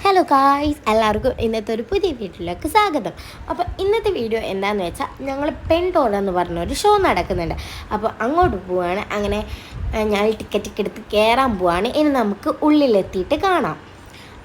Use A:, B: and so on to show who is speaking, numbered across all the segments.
A: Hello guys, എല്ലാവർക്കും ഇന്നത്തെ ഒരു പുതിയ വീഡിയോയിലേക്ക് സ്വാഗതം. അപ്പോൾ ഇന്നത്തെ വീഡിയോ എന്താണെന്ന് വെച്ചാൽ ഞങ്ങൾ പെൻടോൾ എന്ന് പറഞ്ഞൊരു ഷോ നടക്കുന്നുണ്ട്. അപ്പോൾ അങ്ങോട്ട് പോവുകയാണ്. അങ്ങനെ ഞാൻ ടിക്കറ്റൊക്കെ എടുത്ത് കയറാൻ പോവുകയാണ്. ഇനി നമുക്ക് ഉള്ളിലെത്തിയിട്ട് കാണാം.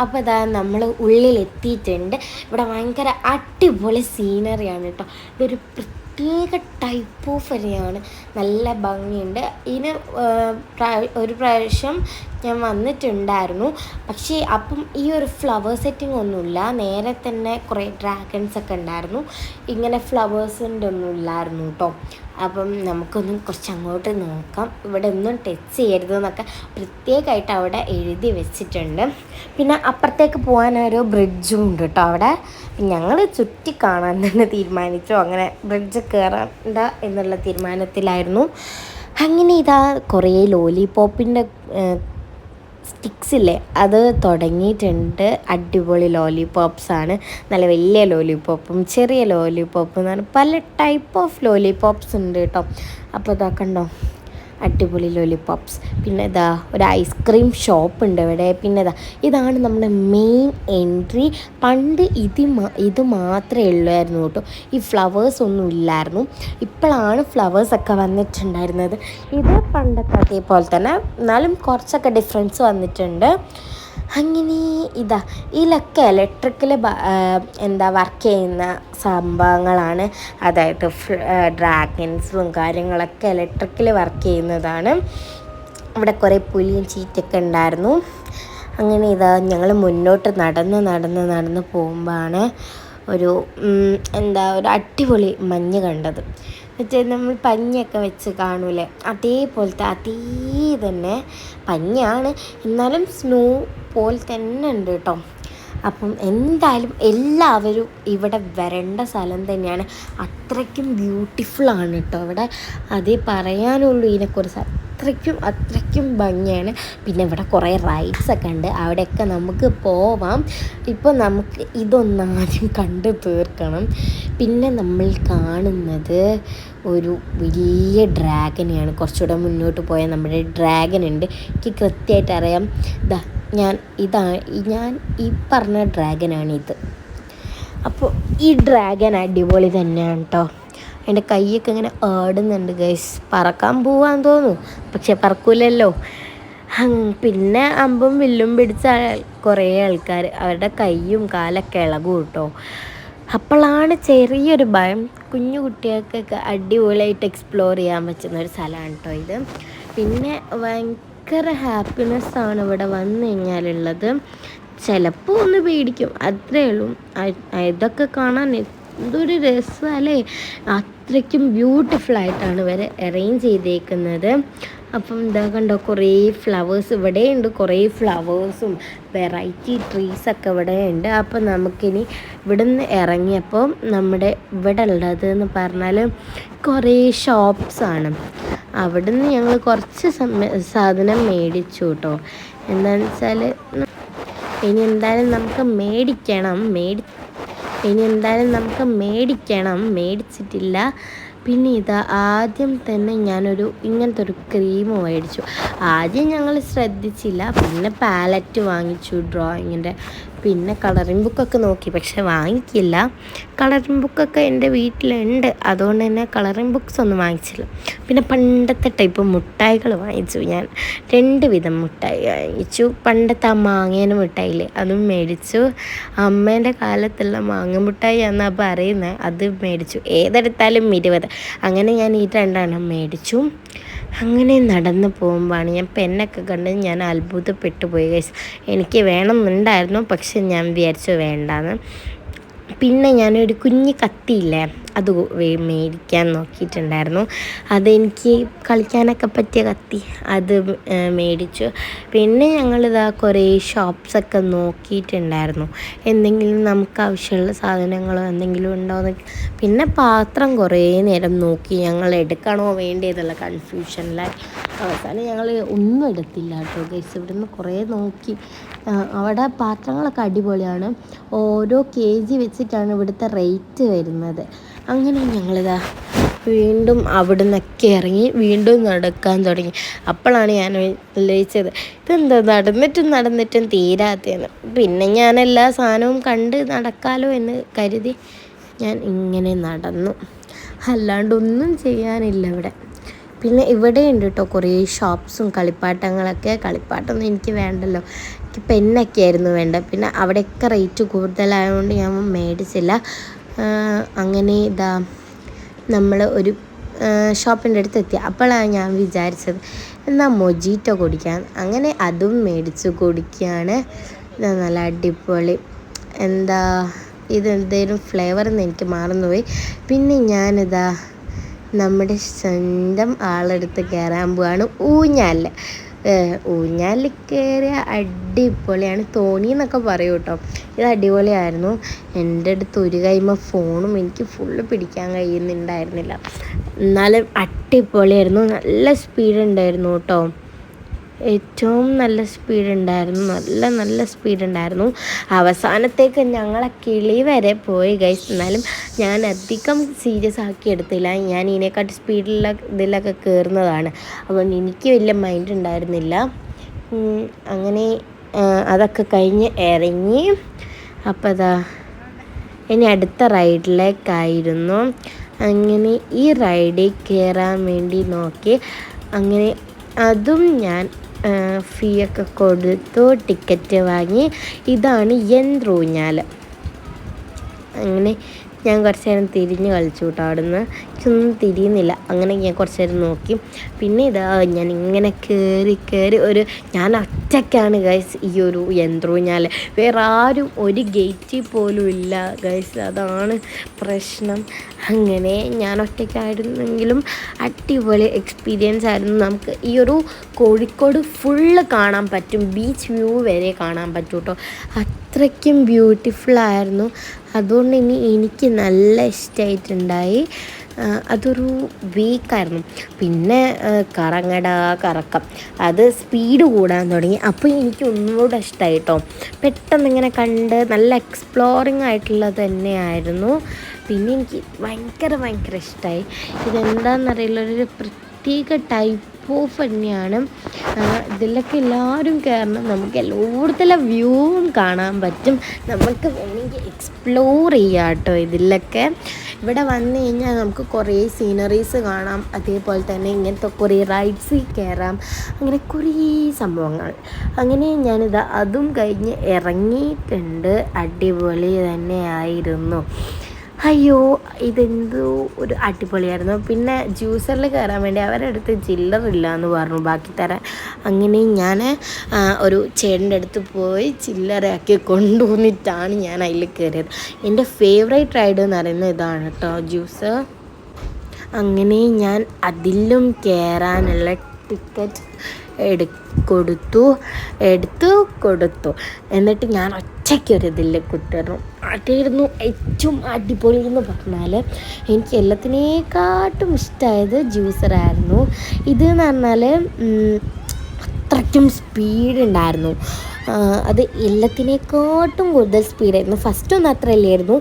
A: അപ്പോൾ ഇതാ നമ്മൾ ഉള്ളിലെത്തിയിട്ടുണ്ട്. ഇവിടെ ഭയങ്കര അടിപൊളി സീനറിയാണ് കേട്ടോ. ഇതൊരു പ്രത്യേക ടൈപ്പ് ഓഫ് വരെയാണ്, നല്ല ഭംഗിയുണ്ട്. ഇതിന് ഒരു പ്രാവശ്യം ഞാൻ വന്നിട്ടുണ്ടായിരുന്നു. പക്ഷേ അപ്പം ഈ ഒരു ഫ്ലവർ സെറ്റിംഗ് ഒന്നുമില്ല. നേരെ തന്നെ കുറേ ഡ്രാഗൺസ് ഒക്കെ ഉണ്ടായിരുന്നു. ഇങ്ങനെ ഫ്ലവേഴ്സിൻ്റെ ഒന്നും ഇല്ലായിരുന്നു കേട്ടോ. അപ്പം നമുക്കൊന്നും കുറച്ച് അങ്ങോട്ട് നോക്കാം. ഇവിടെ ഒന്നും ടച്ച് ചെയ്യരുതെന്നൊക്കെ പ്രത്യേകമായിട്ട് അവിടെ എഴുതി വെച്ചിട്ടുണ്ട്. പിന്നെ അപ്പുറത്തേക്ക് പോകാനൊരു ബ്രിഡ്ജും ഉണ്ട് കേട്ടോ അവിടെ. ഞങ്ങൾ ചുറ്റി കാണാൻ തന്നെ തീരുമാനിച്ചു. അങ്ങനെ ബ്രിഡ്ജ് കയറണ്ട എന്നുള്ള തീരുമാനത്തിലായിരുന്നു. അങ്ങനെ ഇതാ കുറേ ലോലിപോപ്പിൻ്റെ സ്റ്റിക്സില്ലേ, അത് തുടങ്ങിയിട്ടുണ്ട്. അടിപൊളി ലോലിപോപ്സാണ്. നല്ല വലിയ ലോലിപോപ്പും ചെറിയ ലോലിപോപ്പും എന്നാണ് പല ടൈപ്പ് ഓഫ് ലോലിപോപ്സ് ഉണ്ട് കേട്ടോ. അപ്പോൾ ഇതാ കണ്ടോ, അടിപൊളി ലോലിപോപ്സ്. പിന്നെ ഇതാ ഒരു ഐസ്ക്രീം ഷോപ്പ് ഉണ്ട് ഇവിടെ. പിന്നെ ഇതാണ് നമ്മുടെ മെയിൻ എൻട്രി. പണ്ട് ഇത് മാത്രമേ ഉള്ളായിരുന്നു കേട്ടോ. ഈ ഫ്ലവേഴ്സ് ഒന്നും ഇല്ലായിരുന്നു. ഇപ്പോഴാണ് ഫ്ലവേഴ്സൊക്കെ വന്നിട്ടുണ്ടായിരുന്നത്. ഇത് പണ്ടത്തെ അതേപോലെ തന്നെ, എന്നാലും കുറച്ചൊക്കെ ഡിഫറൻസ് വന്നിട്ടുണ്ട്. അങ്ങനെ ഇതിലൊക്കെ ഇലക്ട്രിക്കൽ വർക്ക് ചെയ്യുന്ന സംഭവങ്ങളാണ്. അതായത് ഡ്രാഗൺസും കാര്യങ്ങളൊക്കെ ഇലക്ട്രിക്കൽ വർക്ക് ചെയ്യുന്നതാണ്. ഇവിടെ കുറേ പുലിയും ചീറ്റൊക്കെ ഉണ്ടായിരുന്നു. അങ്ങനെ ഞങ്ങൾ മുന്നോട്ട് നടന്ന് പോകുമ്പോഴാണ് ഒരു ഒരു അടിപൊളി മഞ്ഞ് കണ്ടത്. മറ്റേ നമ്മൾ പഞ്ഞിയൊക്കെ വെച്ച് കാണൂലേ, അതേപോലത്തെ അതേ തന്നെ പഞ്ഞാണ്, എന്നാലും സ്നോ പോലെ തന്നെ ഉണ്ട് കേട്ടോ. അപ്പം എന്തായാലും എല്ലാവരും ഇവിടെ വരേണ്ട സ്ഥലം തന്നെയാണ്. അത്രയ്ക്കും ബ്യൂട്ടിഫുള്ളാണ് കേട്ടോ ഇവിടെ. അതേ പറയാനുള്ളൂ ഇതിനെക്കുറിച്ച്. അത്രയ്ക്കും ഭംഗിയാണ്. പിന്നെ ഇവിടെ കുറേ റൈഡ്സൊക്കെ ഉണ്ട്, അവിടെയൊക്കെ നമുക്ക് പോവാം. ഇപ്പോൾ നമുക്ക് ഇതൊന്നാദ്യം കണ്ട് തീർക്കണം. പിന്നെ നമ്മൾ കാണുന്നത് ഒരു വലിയ ഡ്രാഗനെയാണ്. കുറച്ചുകൂടെ മുന്നോട്ട് പോയാൽ നമ്മുടെ ഡ്രാഗൻ ഉണ്ട്. എനിക്ക് കൃത്യമായിട്ട് അറിയാം. ഞാൻ ഈ പറഞ്ഞ ഡ്രാഗനാണിത്. അപ്പോൾ ഈ ഡ്രാഗൻ അടിപൊളി തന്നെയാണ് കേട്ടോ. എൻ്റെ കൈയൊക്കെ ഇങ്ങനെ ആടുന്നുണ്ട് ഗൈസ്. പറക്കാൻ പോവാന്ന് തോന്നുന്നു, പക്ഷെ പറക്കൂലല്ലോ. പിന്നെ അമ്പും വില്ലും പിടിച്ച കുറേ ആൾക്കാർ, അവരുടെ കൈയും കാലൊക്കെ ഇളകും കേട്ടോ. അപ്പോഴാണ് ചെറിയൊരു ഭയം. കുഞ്ഞു കുട്ടികൾക്കൊക്കെ അടിപൊളിയായിട്ട് എക്സ്പ്ലോർ ചെയ്യാൻ പറ്റുന്ന ഒരു സ്ഥലമാണ് കേട്ടോ ഇത്. പിന്നെ ഭയങ്കര ഹാപ്പിനെസ്സാണ് ഇവിടെ വന്നു കഴിഞ്ഞാലുള്ളത്. ചിലപ്പോൾ ഒന്ന് പേടിക്കും, അത്രയേ ഉള്ളൂ. ഇതൊക്കെ കാണാൻ എന്തൊരു രസമല്ലേ. അത്രയ്ക്കും ബ്യൂട്ടിഫുള്ളായിട്ടാണ് ഇവർ അറേഞ്ച് ചെയ്തേക്കുന്നത്. അപ്പം കണ്ടോ, കുറേ ഫ്ലവേഴ്സ് ഇവിടെ ഉണ്ട്. കുറേ ഫ്ലവേഴ്സും വെറൈറ്റി ട്രീസൊക്കെ ഇവിടെ ഉണ്ട്. അപ്പം നമുക്കിനി ഇവിടെ നിന്ന് ഇറങ്ങിയപ്പോൾ ഇവിടെ ഉള്ളതെന്ന് പറഞ്ഞാൽ കുറേ ഷോപ്സാണ്. അവിടെ നിന്ന് ഞങ്ങൾ കുറച്ച് സാധനം മേടിച്ചു കേട്ടോ. എന്താണെന്ന് വെച്ചാൽ ഇനി എന്തായാലും നമുക്ക് മേടിച്ചിട്ടില്ല. പിന്നെ ആദ്യം തന്നെ ഞാനൊരു ഇങ്ങനത്തെ ഒരു ക്രീം മേടിച്ചു. ആദ്യം ഞങ്ങൾ ശ്രദ്ധിച്ചില്ല. പിന്നെ പാലറ്റ് വാങ്ങിച്ചു ഡ്രോയിങ്ങിൻ്റെ. പിന്നെ കളറിംഗ് ബുക്കൊക്കെ നോക്കി, പക്ഷെ വാങ്ങിക്കില്ല. കളറിംഗ് ബുക്കൊക്കെ എൻ്റെ വീട്ടിലുണ്ട്, അതുകൊണ്ട് തന്നെ കളറിംഗ് ബുക്സ് ഒന്നും വാങ്ങിച്ചില്ല. പിന്നെ പണ്ടത്തെ ടൈപ്പ് മുട്ടായികൾ വാങ്ങിച്ചു. ഞാൻ 2 വിധം മുട്ടായി വാങ്ങിച്ചു. പണ്ടത്തെ ആ മാങ്ങേൻ്റെ മുട്ടായില്ലേ, അതും മേടിച്ചു. അമ്മേൻ്റെ കാലത്തുള്ള മാങ്ങ മുട്ടായി എന്നാണ് പറയുന്നത്, അത് മേടിച്ചു. ഏതെടുത്താലും 20. അങ്ങനെ ഞാൻ ഈ 2 മേടിച്ചു. അങ്ങനെ നടന്ന് പോകുമ്പോഴാണ് ഞാൻ പെന്നൊക്കെ കണ്ട് ഞാൻ അത്ഭുതപ്പെട്ടു പോയി ഗൈസ്. എനിക്ക് വേണമെന്നുണ്ടായിരുന്നു, പക്ഷെ ഞാൻ വിചാരിച്ചു വേണ്ടാന്ന്. പിന്നെ ഞാനൊരു കുഞ്ഞ് കത്തിയില്ലേ, അത് മേടിക്കാൻ നോക്കിയിട്ടുണ്ടായിരുന്നു. അതെനിക്ക് കളിക്കാനൊക്കെ പറ്റിയ കത്തി, അത് മേടിച്ചു. പിന്നെ കുറേ ഷോപ്സൊക്കെ നോക്കിയിട്ടുണ്ടായിരുന്നു, എന്തെങ്കിലും നമുക്ക് ആവശ്യമുള്ള സാധനങ്ങളോ എന്തെങ്കിലും ഉണ്ടോയെന്ന്. പിന്നെ പാത്രം കുറേ നേരം നോക്കി, ഞങ്ങൾ എടുക്കണോ വേണ്ടിയതുള്ള കൺഫ്യൂഷനിലായി. അവസാനം ഞങ്ങൾ ഒന്നും എടുത്തില്ല കേട്ടോ ഗൈസ്. ഇവിടുന്ന് കുറേ നോക്കി. അവിടെ പാത്രങ്ങളൊക്കെ അടിപൊളിയാണ്. ഓരോ kg വെച്ചിട്ടാണ് ഇവിടുത്തെ റേറ്റ് വരുന്നത്. അങ്ങനെ ഞങ്ങളിതാ വീണ്ടും അവിടെ നിന്നൊക്കെ ഇറങ്ങി വീണ്ടും നടക്കാൻ തുടങ്ങി. അപ്പോഴാണ് ഞാൻ ആലോചിച്ചത് ഇതെന്താ നടന്നിട്ടും തീരാത്തതെന്ന്. പിന്നെ ഞാൻ എല്ലാ സാധനവും കണ്ട് നടക്കാലോ എന്ന് കരുതി ഞാൻ ഇങ്ങനെ നടന്നു. അല്ലാണ്ടൊന്നും ചെയ്യാനില്ല ഇവിടെ. പിന്നെ ഇവിടെ ഉണ്ട് കേട്ടോ കുറേ ഷോപ്സും കളിപ്പാട്ടങ്ങളൊക്കെ. കളിപ്പാട്ടമൊന്നും എനിക്ക് വേണ്ടല്ലോ, എനിക്ക് പെന്നൊക്കെ ആയിരുന്നു വേണ്ട. പിന്നെ അവിടെയൊക്കെ റേറ്റ് കൂടുതലായതുകൊണ്ട് ഞാൻ മേടിച്ചില്ല. അങ്ങനെ ഇതാ നമ്മൾ ഒരു ഷോപ്പിൻ്റെ അടുത്ത് എത്തി. അപ്പോഴാണ് ഞാൻ വിചാരിച്ചത് എന്നാൽ മൊജീറ്റോ കുടിക്കാൻ. അങ്ങനെ അതും മേടിച്ച് കുടിക്കുകയാണ്. നല്ല അടിപൊളി. എന്താ ഇതെന്തേലും ഫ്ലേവർ എന്ന് എനിക്ക് മറന്നുപോയി. പിന്നെ ഞാനിതാ നമ്മുടെ സ്വന്തം ആളെടുത്ത് കയറാൻ പോവാണ്. ഊഞ്ഞാലിൽ കയറിയ അടിപൊളിയാണ്. തോണി എന്നൊക്കെ പറയും കേട്ടോ. ഇത് അടിപൊളിയായിരുന്നു. എൻ്റെ അടുത്ത് ഒരു കൈമ ഫോണും എനിക്ക് ഫുള്ള് പിടിക്കാൻ കഴിയുന്നുണ്ടായിരുന്നില്ല. എന്നാലും അടിപൊളിയായിരുന്നു. നല്ല സ്പീഡ് ഉണ്ടായിരുന്നു കേട്ടോ. ഏറ്റവും നല്ല സ്പീഡുണ്ടായിരുന്നു. നല്ല സ്പീഡുണ്ടായിരുന്നു. അവസാനത്തേക്ക് ഞങ്ങളെ കിളി വരെ പോയി ഗൈസ്. എന്നാലും ഞാൻ അധികം സീരിയസ് ആക്കി എടുത്തില്ല. ഞാൻ ഇതിനെക്കാട്ടി സ്പീഡിലുള്ള ഇതിലൊക്കെ കയറുന്നതാണ്. അതുകൊണ്ട് എനിക്ക് വലിയ മൈൻഡ് ഉണ്ടായിരുന്നില്ല. അങ്ങനെ അതൊക്കെ കഴിഞ്ഞ് ഇറങ്ങി. അപ്പോൾ അതാ ഇനി അടുത്ത റൈഡിലേക്കായിരുന്നു. അങ്ങനെ ഈ റൈഡിൽ കയറാൻ വേണ്ടി നോക്കി. അങ്ങനെ അതും ഞാൻ ഫീ ഒക്കെ കൊടുത്തു, ടിക്കറ്റ് വാങ്ങി. ഇതാണ് യന്ത്രൂഞ്ഞാൽ. അങ്ങനെ ഞാൻ കുറച്ച് നേരം തിരിഞ്ഞ് കളിച്ചു കേട്ടോ. അവിടെ നിന്ന് എനിക്കൊന്നും തിരിയുന്നില്ല. അങ്ങനെ ഞാൻ കുറച്ച് നേരം നോക്കി. പിന്നെ ഇതാ ഞാൻ ഇങ്ങനെ കയറി ഞാൻ ഒറ്റയ്ക്കാണ് ഗൈസ് ഈ ഒരു യന്ത്രൂഞ്ഞാൽ. വേറെ ആരും ഒരു ഗേറ്റിൽ പോലും ഇല്ല ഗൈസ്. അതാണ് പ്രശ്നം. അങ്ങനെ ഞാൻ ഒറ്റയ്ക്കായിരുന്നെങ്കിലും അടിപൊളി എക്സ്പീരിയൻസ് ആയിരുന്നു. നമുക്ക് ഈ ഒരു കോഴിക്കോട് ഫുള്ള് കാണാൻ പറ്റും. ബീച്ച് വ്യൂ വരെ കാണാൻ പറ്റും കേട്ടോ. അത്രയ്ക്കും ബ്യൂട്ടിഫുള്ളായിരുന്നു. അതുകൊണ്ട് എനിക്ക് നല്ല ഇഷ്ടമായിട്ടുണ്ടായി. അതൊരു വീക്കായിരുന്നു. പിന്നെ കറക്കം അത് സ്പീഡ് കൂടാൻ തുടങ്ങി. അപ്പോൾ എനിക്ക് ഒന്നുകൂടെ ഇഷ്ടമായി കേട്ടോ. പെട്ടെന്ന് ഇങ്ങനെ കണ്ട് നല്ല എക്സ്പ്ലോറിങ് ആയിട്ടുള്ളത് തന്നെയായിരുന്നു. പിന്നെ എനിക്ക് ഭയങ്കര ഇഷ്ടമായി. ഇതെന്താണെന്നറിയില്ല, ഒരു പ്രത്യേക ടൈപ്പ് ഓഫ് തന്നെയാണ്. ഇതിലൊക്കെ എല്ലാവരും കയറണം. നമുക്ക് എല്ലായിടത്തുള്ള വ്യൂവും കാണാൻ പറ്റും. നമുക്ക് വേണമെങ്കിൽ എക്സ്പ്ലോർ ചെയ്യാം കേട്ടോ. ഇതിലൊക്കെ ഇവിടെ വന്നു കഴിഞ്ഞാൽ നമുക്ക് കുറേ സീനറീസ് കാണാം. അതേപോലെ തന്നെ ഇങ്ങനത്തെ കുറേ റൈഡ്സിൽ കയറാം. അങ്ങനെ കുറേ സംഭവങ്ങൾ. അങ്ങനെ ഞാനിത് അതും കഴിഞ്ഞ് ഇറങ്ങിയിട്ടുണ്ട്. അടിപൊളി തന്നെയായിരുന്നു. അയ്യോ ഇതെന്തോ ഒരു അടിപൊളിയായിരുന്നു. പിന്നെ ജ്യൂസറിൽ കയറാൻ വേണ്ടി അവരുടെ അടുത്ത് ചില്ലറില്ല എന്ന് പറഞ്ഞു ബാക്കി തരാൻ. അങ്ങനെ ഞാൻ ഒരു ചേട്ടൻ്റെ അടുത്ത് പോയി ചില്ലറയാക്കി കൊണ്ടുവന്നിട്ടാണ് ഞാൻ അതിൽ കയറിയത്. എൻ്റെ ഫേവറേറ്റ് റൈഡ് എന്ന് പറയുന്നത് ഇതാണ് കേട്ടോ, ജ്യൂസ്. അങ്ങനെ ഞാൻ അതിലും കയറാനുള്ള ടിക്കറ്റ് എടുത്തു കൊടുത്തു. എന്നിട്ട് ഞാൻ ഒറ്റയ്ക്കൊരിതിൽ കുത്തിയിരുന്നു. അതായിരുന്നു ഏറ്റവും അടിപൊളി എന്ന് പറഞ്ഞാൽ. എനിക്ക് എല്ലാത്തിനേക്കാട്ടും ഇഷ്ടമായത് ജ്യൂസറായിരുന്നു. ഇതെന്ന് പറഞ്ഞാൽ അത്രയ്ക്കും സ്പീഡുണ്ടായിരുന്നു. അത് എല്ലാത്തിനേക്കാട്ടും കൂടുതൽ സ്പീഡായിരുന്നു. ഫസ്റ്റൊന്നും അത്ര ഇല്ലായിരുന്നു.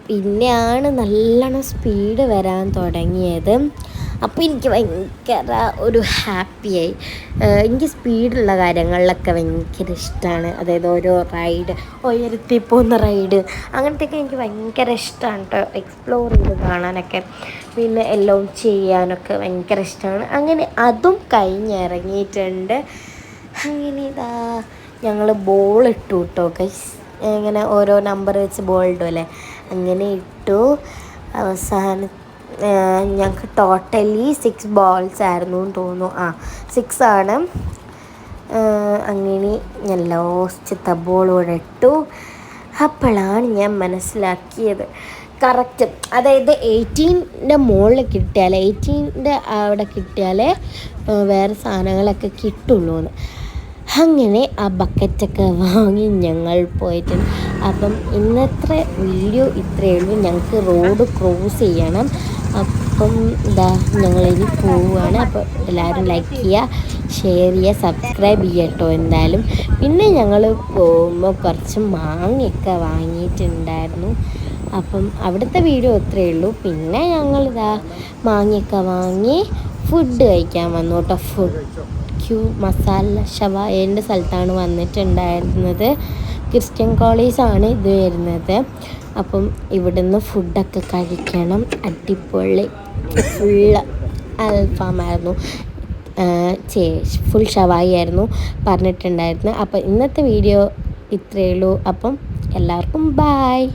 A: പിന്നെയാണ് നല്ലോണം സ്പീഡ് വരാൻ തുടങ്ങിയത്. അപ്പോൾ എനിക്ക് ഭയങ്കര ഒരു ഹാപ്പിയായി. എനിക്ക് സ്പീഡുള്ള കാര്യങ്ങളിലൊക്കെ ഭയങ്കര ഇഷ്ടമാണ്. അതായത് ഓരോ റൈഡ്, ഉയരത്തിൽ പോകുന്ന റൈഡ്, അങ്ങനത്തെയൊക്കെ എനിക്ക് ഭയങ്കര ഇഷ്ടമാണ് കേട്ടോ. എക്സ്പ്ലോർ ചെയ്ത് കാണാനൊക്കെ പിന്നെ എല്ലാം ചെയ്യാനൊക്കെ ഭയങ്കര ഇഷ്ടമാണ്. അങ്ങനെ അതും കഴിഞ്ഞിറങ്ങിയിട്ടുണ്ട്. അങ്ങനെ ഇതാ ഞങ്ങൾ ബോൾ ഇട്ടു കേട്ടോ ഗൈസ്. ഇങ്ങനെ ഓരോ നമ്പർ വെച്ച് ബോൾ ഇടുമല്ലേ, അങ്ങനെ ഇട്ടു. അവസാനം ഞങ്ങൾക്ക് ടോട്ടലി 6 balls ആയിരുന്നു എന്ന് തോന്നുന്നു. 6 ആണ്. അങ്ങനെ ഞാൻ ലാസ്റ്റത്തെ ബോളോടെ ഇട്ടു. അപ്പോഴാണ് ഞാൻ മനസ്സിലാക്കിയത് കറക്റ്റ്, അതായത് 18ൻ്റെ മുകളിൽ കിട്ടിയാൽ, 18ൻ്റെ അവിടെ കിട്ടിയാലേ വേറെ സാധനങ്ങളൊക്കെ കിട്ടുള്ളൂ എന്ന്. അങ്ങനെ ആ ബക്കറ്റൊക്കെ വാങ്ങി ഞങ്ങൾ പോയിട്ടുണ്ട്. അപ്പം ഇന്നത്തെ വീഡിയോ ഇത്രയേ ഉള്ളൂ. ഞങ്ങൾക്ക് റോഡ് ക്രോസ് ചെയ്യണം. അപ്പം ഇതാ ഞങ്ങളിനി പോവുകയാണ്. അപ്പോൾ എല്ലാവരും ലൈക്ക് ചെയ്യുക, ഷെയർ ചെയ്യുക, സബ്സ്ക്രൈബ് ചെയ്യുക കേട്ടോ എന്തായാലും. പിന്നെ ഞങ്ങൾ പോകുമ്പോൾ കുറച്ച് മാങ്ങയൊക്കെ വാങ്ങിയിട്ടുണ്ടായിരുന്നു. അപ്പം അവിടുത്തെ വീഡിയോ ഇത്രയേ ഉള്ളൂ. പിന്നെ ഞങ്ങളിതാ മാങ്ങയൊക്കെ വാങ്ങി ഫുഡ് കഴിക്കാൻ വന്നു കേട്ടോ. മസാല ഷവായേൻ്റെ സ്ഥലത്താണ് വന്നിട്ടുണ്ടായിരുന്നത്. ക്രിസ്ത്യൻ കോളേജാണ് ഇത് വരുന്നത്. അപ്പം ഇവിടുന്ന് ഫുഡൊക്കെ കഴിക്കണം. അടിപൊളി ഫുള്ള് അൽഫാമായിരുന്നു, ഫുൾ ഷവായി ആയിരുന്നു പറഞ്ഞിട്ടുണ്ടായിരുന്നു. അപ്പോൾ ഇന്നത്തെ വീഡിയോ ഇത്രയേ ഉള്ളൂ. അപ്പം എല്ലാവർക്കും ബായ്.